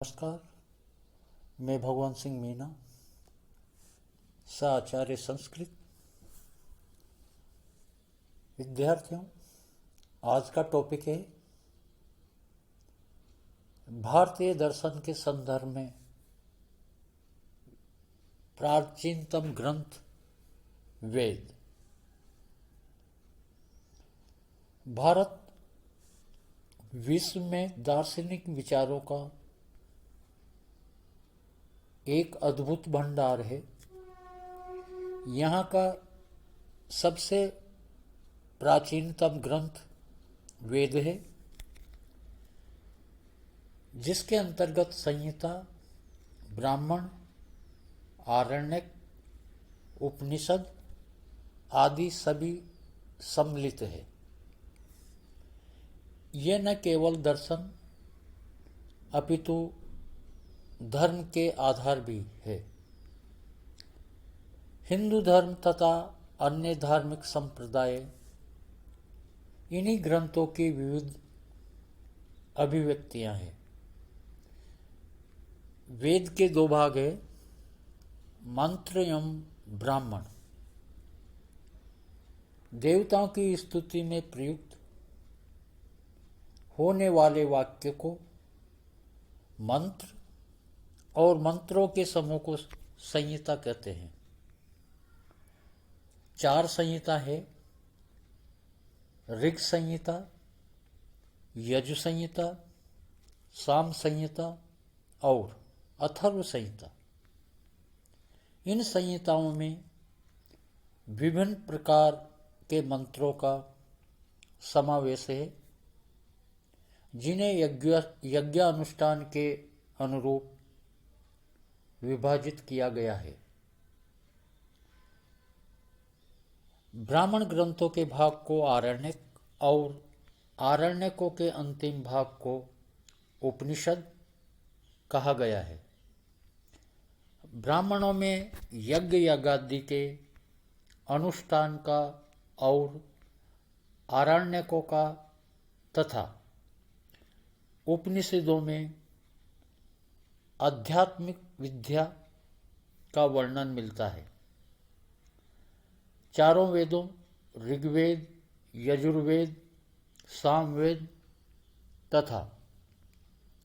नमस्कार। मैं भगवान सिंह मीना, आचार्य संस्कृत। विद्यार्थियों, आज का टॉपिक है भारतीय दर्शन के संदर्भ में प्राचीनतम ग्रंथ वेद। भारत विश्व में दार्शनिक विचारों का एक अद्भुत भंडार है। यहाँ का सबसे प्राचीनतम ग्रंथ वेद है, जिसके अंतर्गत संहिता, ब्राह्मण, आरण्यक, उपनिषद आदि सभी सम्मिलित है। ये न केवल दर्शन अपितु धर्म के आधार भी है। हिंदू धर्म तथा अन्य धार्मिक संप्रदाय इन्हीं ग्रंथों की विविध अभिव्यक्तियां हैं। वेद के दो भाग है, मंत्र एवं ब्राह्मण। देवताओं की स्तुति में प्रयुक्त होने वाले वाक्य को मंत्र और मंत्रों के समूह को संहिता कहते हैं। 4 संहिता है, ऋग संहिता, यजु संहिता, साम संहिता और अथर्व संहिता। इन संहिताओं में विभिन्न प्रकार के मंत्रों का समावेश है, जिन्हें यज्ञानुष्ठान के अनुरूप विभाजित किया गया है। ब्राह्मण ग्रंथों के भाग को आरण्यक और आरण्यकों के अंतिम भाग को उपनिषद कहा गया है। ब्राह्मणों में यज्ञ यागादि के अनुष्ठान का और आरण्यकों का तथा उपनिषदों में आध्यात्मिक विद्या का वर्णन मिलता है। चारों वेदों ऋग्वेद, यजुर्वेद, सामवेद तथा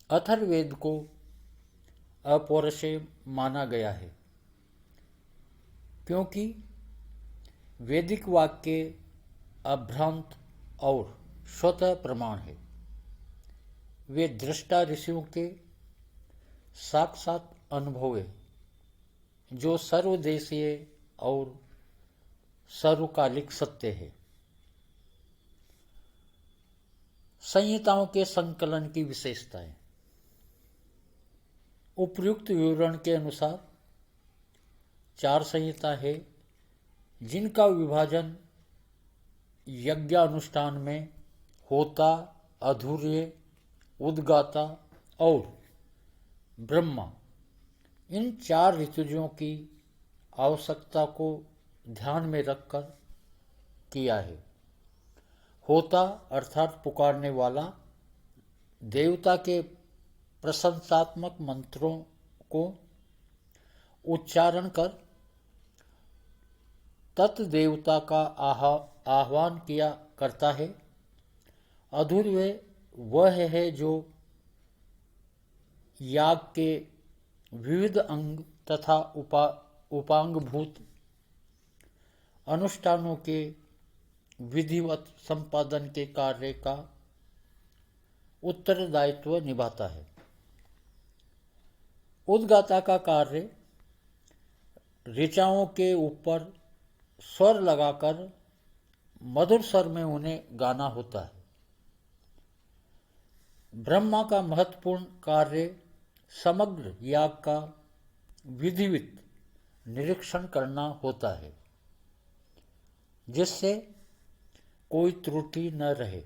अथर्ववेद को अपौरुषेय माना गया है, क्योंकि वैदिक वाक्य अभ्रांत और स्वतः प्रमाण है। वे दृष्टा ऋषियों के साक्षात अनुभव है, जो सर्वदेशीय और सर्वकालिक सत्य है। संहिताओं के संकलन की विशेषताएं। उपयुक्त विवरण के अनुसार 4 संहिता है, जिनका विभाजन यज्ञानुष्ठान में होता, अधूर्य, उद्गाता और ब्रह्मा, इन 4 ऋतुजों की आवश्यकता को ध्यान में रखकर किया है। होता अर्थात पुकारने वाला देवता के प्रशंसात्मक मंत्रों को उच्चारण कर तत्देवता का आह्वान किया करता है। अधूर्य वह है जो याग के विविध अंग तथा उपांगभूत अनुष्ठानों के विधिवत संपादन के कार्य का उत्तरदायित्व निभाता है। उद्गाता का कार्य ऋचाओं के ऊपर स्वर लगाकर मधुर स्वर में उन्हें गाना होता है। ब्रह्मा का महत्वपूर्ण कार्य समग्र याग का विधिवत निरीक्षण करना होता है, जिससे कोई त्रुटि न रहे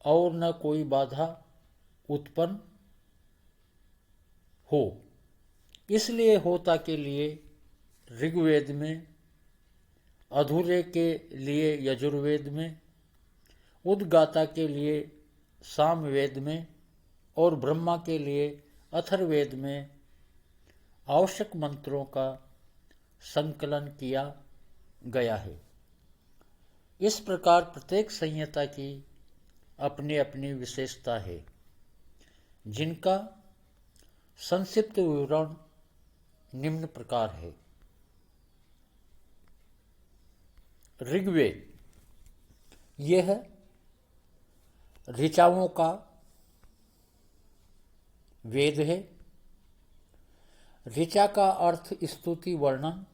और न कोई बाधा उत्पन्न हो। इसलिए होता के लिए ऋग्वेद में, अधूरे के लिए यजुर्वेद में, उद्गाता के लिए सामवेद में और ब्रह्मा के लिए अथर्ववेद में आवश्यक मंत्रों का संकलन किया गया है। इस प्रकार प्रत्येक संहिता की अपनी अपनी विशेषता है, जिनका संक्षिप्त विवरण निम्न प्रकार है। ऋग्वेद यह ऋचाओं का वेद है। ऋचा का अर्थ स्तुति वर्णन।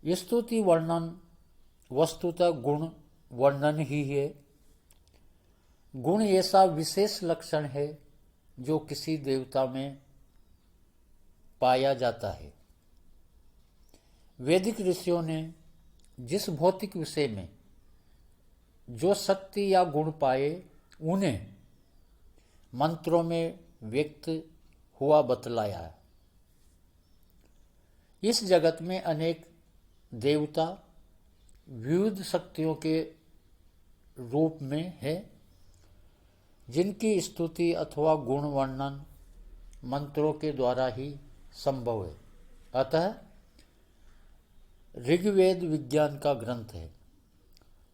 स्तुति वर्णन वस्तुतः गुण वर्णन ही है। गुण ऐसा विशेष लक्षण है जो किसी देवता में पाया जाता है। वैदिक ऋषियों ने जिस भौतिक विषय में जो शक्ति या गुण पाए, उन्हें मंत्रों में व्यक्त हुआ बतलाया है। इस जगत में अनेक देवता विविध शक्तियों के रूप में है, जिनकी स्तुति अथवा गुण वर्णन मंत्रों के द्वारा ही संभव है। अतः ऋग्वेद विज्ञान का ग्रंथ है।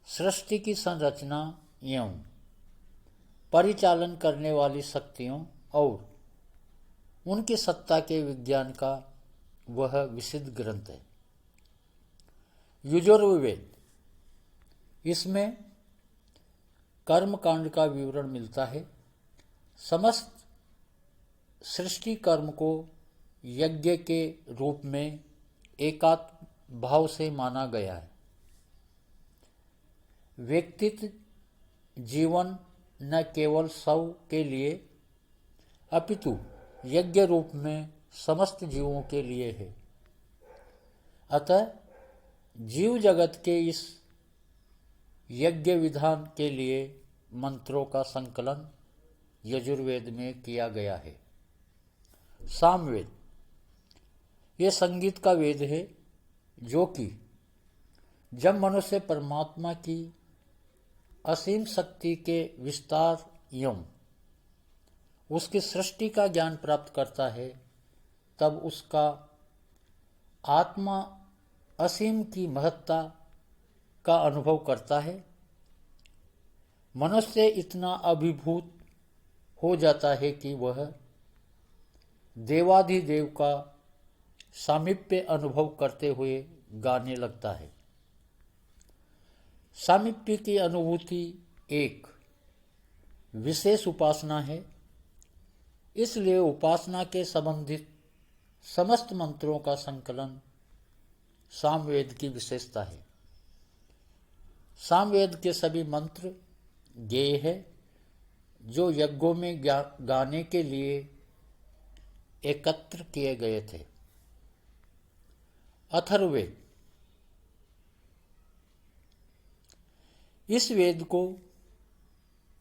सृष्टि की संरचना एवं परिचालन करने वाली शक्तियों और उनकी सत्ता के विज्ञान का वह विशुद्ध ग्रंथ है। यजुर्वेद, इसमें कर्म कांड का विवरण मिलता है। समस्त सृष्टि कर्म को यज्ञ के रूप में एकात्म भाव से माना गया है। व्यक्तित्व जीवन न केवल शव के लिए अपितु यज्ञ रूप में समस्त जीवों के लिए है। अतः जीव जगत के इस यज्ञ विधान के लिए मंत्रों का संकलन यजुर्वेद में किया गया है। सामवेद ये संगीत का वेद है, जो कि जब मनुष्य परमात्मा की असीम शक्ति के विस्तार एवं उसकी सृष्टि का ज्ञान प्राप्त करता है, तब उसका आत्मा असीम की महत्ता का अनुभव करता है। मनुष्य इतना अभिभूत हो जाता है कि वह देवाधिदेव का सामीप्य अनुभव करते हुए गाने लगता है। सामीप्य की अनुभूति एक विशेष उपासना है, इसलिए उपासना के संबंधित समस्त मंत्रों का संकलन सामवेद की विशेषता है। सामवेद के सभी मंत्र गेय है, जो यज्ञों में गाने के लिए एकत्र किए गए थे। अथर्ववेद, इस वेद को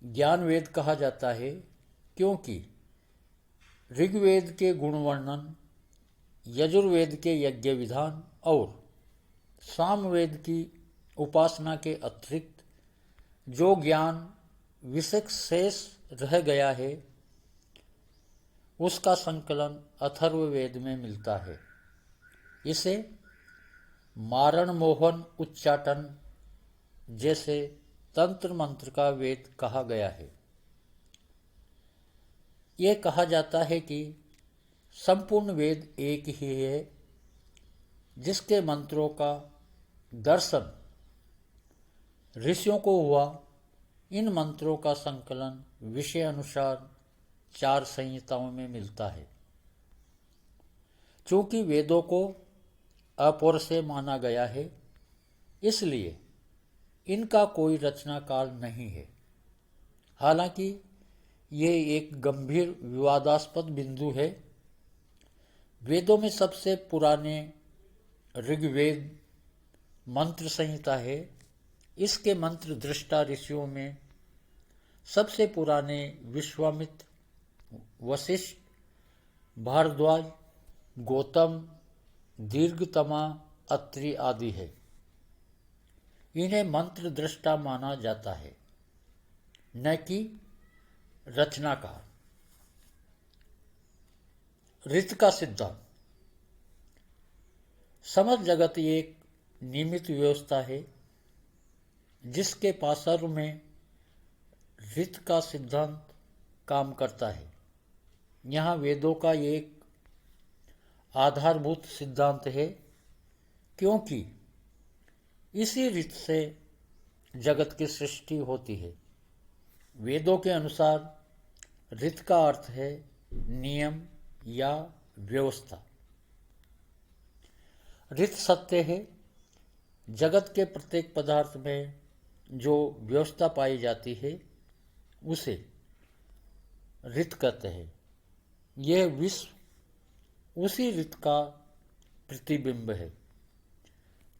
ज्ञान वेद कहा जाता है, क्योंकि ऋग्वेद के गुण वर्णन, यजुर्वेद के यज्ञ विधान और सामवेद की उपासना के अतिरिक्त जो ज्ञान विशेष शेष रह गया है, उसका संकलन अथर्ववेद में मिलता है। इसे मारण मोहन उच्चाटन जैसे तंत्र मंत्र का वेद कहा गया है। यह कहा जाता है कि संपूर्ण वेद एक ही है, जिसके मंत्रों का दर्शन ऋषियों को हुआ। इन मंत्रों का संकलन विषय अनुसार 4 संहिताओं में मिलता है। चूंकि वेदों को अपौर से माना गया है, इसलिए इनका कोई रचना काल नहीं है। हालांकि यह एक गंभीर विवादास्पद बिंदु है। वेदों में सबसे पुराने ऋग्वेद मंत्र संहिता है। इसके मंत्र दृष्टा ऋषियों में सबसे पुराने विश्वामित्र, वशिष्ठ, भारद्वाज, गौतम, दीर्घतमा, अत्रि आदि है। इन्हें मंत्र दृष्टा माना जाता है, न कि रचनाकार। ऋत का सिद्धांत। समस्त जगत एक नियमित व्यवस्था है जिसके पार्श्व में ऋत का सिद्धांत काम करता है। यहाँ वेदों का एक आधारभूत सिद्धांत है, क्योंकि इसी ऋत से जगत की सृष्टि होती है। वेदों के अनुसार ऋत का अर्थ है नियम या व्यवस्था। ऋत सत्य है। जगत के प्रत्येक पदार्थ में जो व्यवस्था पाई जाती है उसे ऋत कहते हैं। यह विश्व उसी ऋत का प्रतिबिंब है,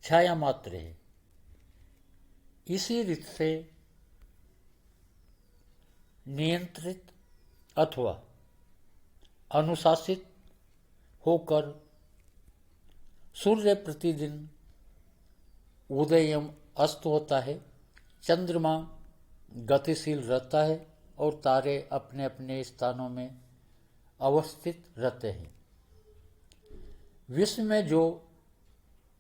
छाया मात्र है। इसी ऋत से नियंत्रित अथवा अनुशासित होकर सूर्य प्रतिदिन उदय एवं अस्त होता है, चंद्रमा गतिशील रहता है और तारे अपने अपने स्थानों में अवस्थित रहते हैं। विश्व में जो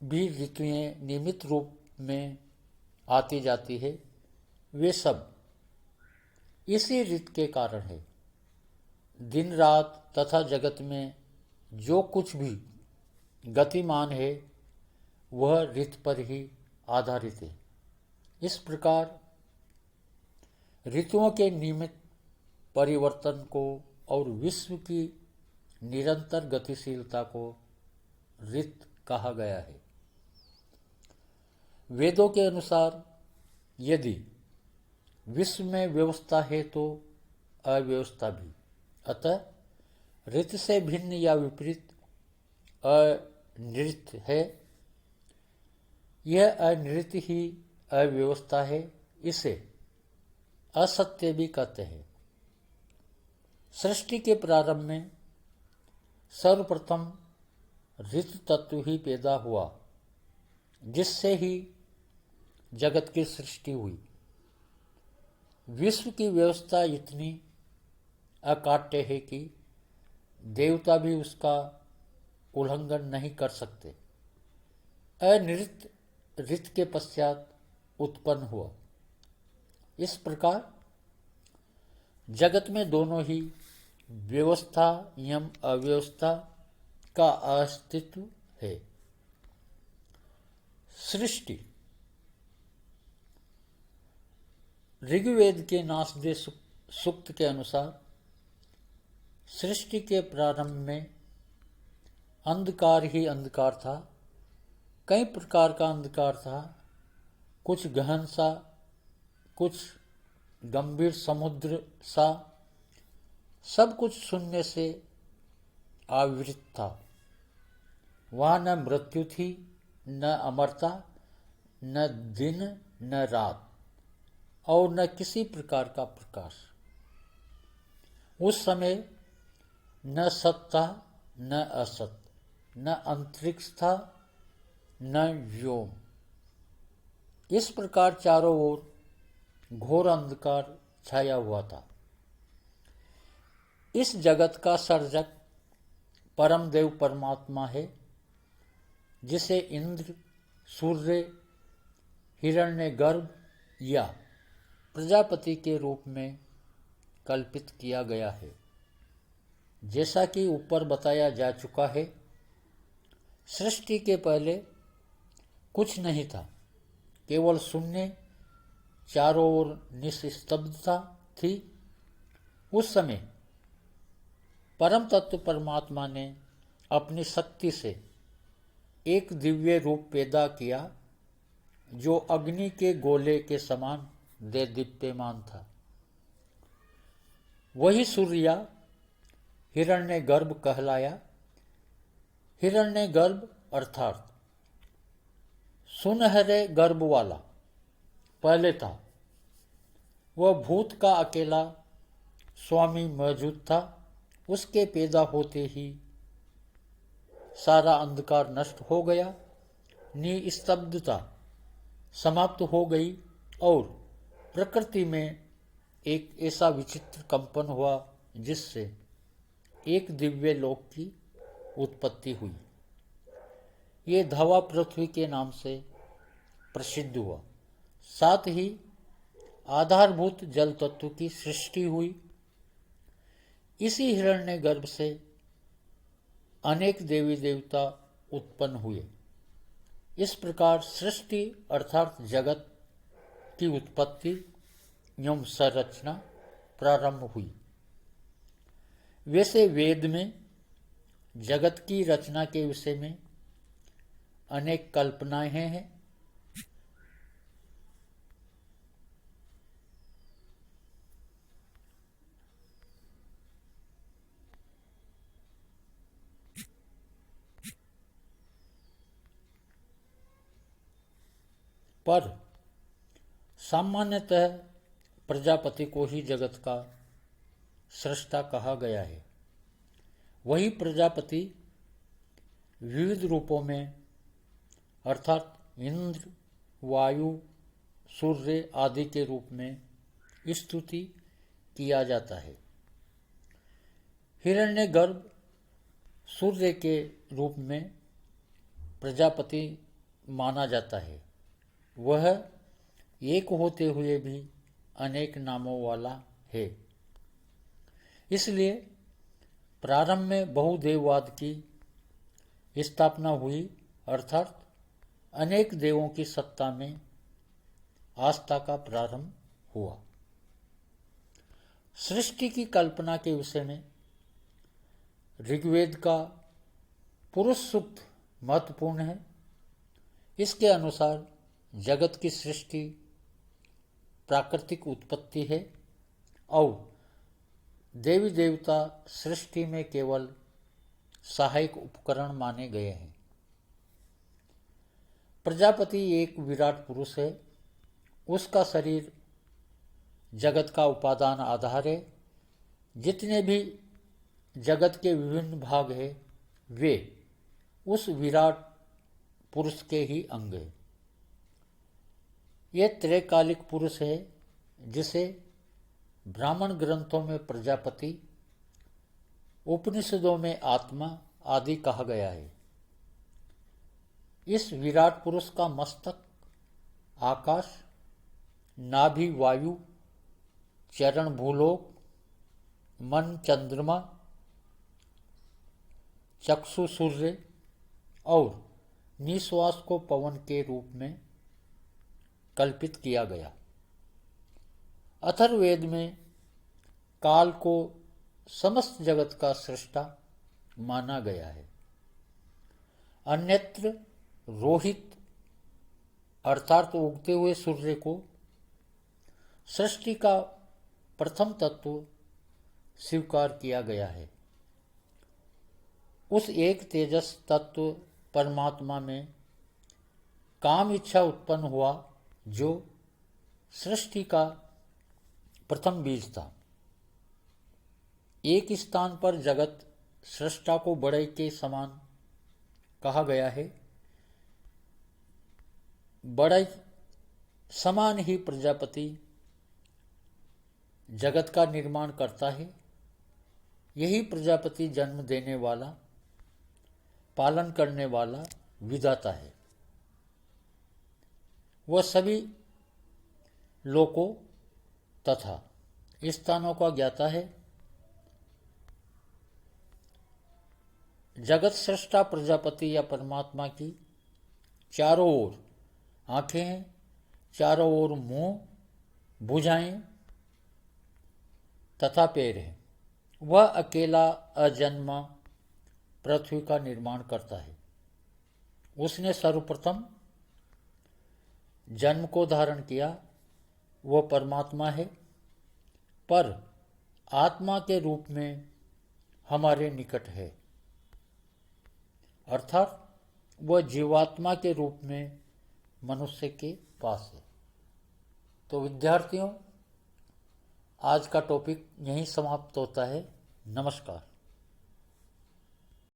भी ऋतुएं नियमित रूप में आती जाती है वे सब इसी ऋत के कारण है। दिन रात तथा जगत में जो कुछ भी गतिमान है वह ऋत पर ही आधारित है। इस प्रकार ऋतुओं के नियमित परिवर्तन को और विश्व की निरंतर गतिशीलता को ऋत कहा गया है। वेदों के अनुसार यदि विश्व में व्यवस्था है तो अव्यवस्था भी। अतः ऋत से भिन्न या विपरीत अनृत है। यह अनृत ही अव्यवस्था है। इसे असत्य भी कहते हैं। सृष्टि के प्रारंभ में सर्वप्रथम ऋत तत्व ही पैदा हुआ, जिससे ही जगत की सृष्टि हुई। विश्व की व्यवस्था इतनी अकाट्य है कि देवता भी उसका उल्लंघन नहीं कर सकते। अनृत ऋत के पश्चात उत्पन्न हुआ। इस प्रकार जगत में दोनों ही व्यवस्था एवं अव्यवस्था का अस्तित्व है। सृष्टि। ऋग्वेद के नासदे सूक्त के अनुसार सृष्टि के प्रारंभ में अंधकार ही अंधकार था। कई प्रकार का अंधकार था, कुछ गहन सा, कुछ गंभीर समुद्र सा। सब कुछ शून्य से आवृत था। वहाँ न मृत्यु थी, न अमरता, न दिन न रात और न किसी प्रकार का प्रकाश। उस समय न सत था न असत, न अंतरिक्ष था न व्योम। इस प्रकार चारों ओर घोर अंधकार छाया हुआ था। इस जगत का सर्जक परम देव परमात्मा है, जिसे इंद्र, सूर्य, हिरण्यगर्भ या प्रजापति के रूप में कल्पित किया गया है। जैसा कि ऊपर बताया जा चुका है, सृष्टि के पहले कुछ नहीं था, केवल शून्य, चारों ओर निस्तब्धता थी। उस समय परम तत्व परमात्मा ने अपनी शक्ति से एक दिव्य रूप पैदा किया, जो अग्नि के गोले के समान देदीप्यमान था। वही सूर्य हिरण्यगर्भ कहलाया। हिरण्यगर्भ अर्थात सुनहरे गर्भ वाला पहले था। वह भूत का अकेला स्वामी मौजूद था। उसके पैदा होते ही सारा अंधकार नष्ट हो गया, निस्तब्धता समाप्त हो गई और प्रकृति में एक ऐसा विचित्र कंपन हुआ जिससे एक दिव्य लोक की उत्पत्ति हुई। ये धवा पृथ्वी के नाम से प्रसिद्ध हुआ। साथ ही आधारभूत जल तत्व की सृष्टि हुई। इसी हिरण्यगर्भ से अनेक देवी देवता उत्पन्न हुए। इस प्रकार सृष्टि अर्थात जगत की उत्पत्ति एवं संरचना प्रारंभ हुई। वैसे वेद में जगत की रचना के विषय में अनेक कल्पनाएं हैं। पर सामान्यतः प्रजापति को ही जगत का सृष्टा कहा गया है। वही प्रजापति विविध रूपों में अर्थात इंद्र, वायु, सूर्य आदि के रूप में स्तुति किया जाता है। हिरण्यगर्भ सूर्य के रूप में प्रजापति माना जाता है। वह एक होते हुए भी अनेक नामों वाला है। इसलिए प्रारंभ में बहुदेववाद की स्थापना हुई, अर्थात अनेक देवों की सत्ता में आस्था का प्रारंभ हुआ। सृष्टि की कल्पना के विषय में ऋग्वेद का पुरुष सूक्त महत्वपूर्ण है। इसके अनुसार जगत की सृष्टि प्राकृतिक उत्पत्ति है और देवी देवता सृष्टि में केवल सहायक उपकरण माने गए हैं। प्रजापति एक विराट पुरुष है। उसका शरीर जगत का उपादान आधार है। जितने भी जगत के विभिन्न भाग हैं वे उस विराट पुरुष के ही अंग हैं। यह त्रैकालिक पुरुष है जिसे ब्राह्मण ग्रंथों में प्रजापति, उपनिषदों में आत्मा आदि कहा गया है। इस विराट पुरुष का मस्तक आकाश, नाभि वायु, चरण भूलोक, मन चंद्रमा, चक्षु सूर्य और निश्वास को पवन के रूप में कल्पित किया गया। अथर्ववेद में काल को समस्त जगत का सृष्टा माना गया है। अन्यत्र रोहित अर्थात उगते हुए सूर्य को सृष्टि का प्रथम तत्व स्वीकार किया गया है। उस एक तेजस तत्व परमात्मा में काम इच्छा उत्पन्न हुआ जो सृष्टि का प्रथम बीज था। एक स्थान पर जगत सृष्टा को बड़े के समान कहा गया है। बड़े समान ही प्रजापति जगत का निर्माण करता है। यही प्रजापति जन्म देने वाला, पालन करने वाला विधाता है। वह सभी लोकों तथा स्थानों का ज्ञाता है। जगत सृष्टा प्रजापति या परमात्मा की चारों ओर आंखें हैं, चारों ओर मुंह, भुजाएं तथा पैर हैं। वह अकेला अजन्मा पृथ्वी का निर्माण करता है। उसने सर्वप्रथम जन्म को धारण किया। वह परमात्मा है, पर आत्मा के रूप में हमारे निकट है, अर्थात वह जीवात्मा के रूप में मनुष्य के पास है। तो विद्यार्थियों, आज का टॉपिक यहीं समाप्त होता है। नमस्कार।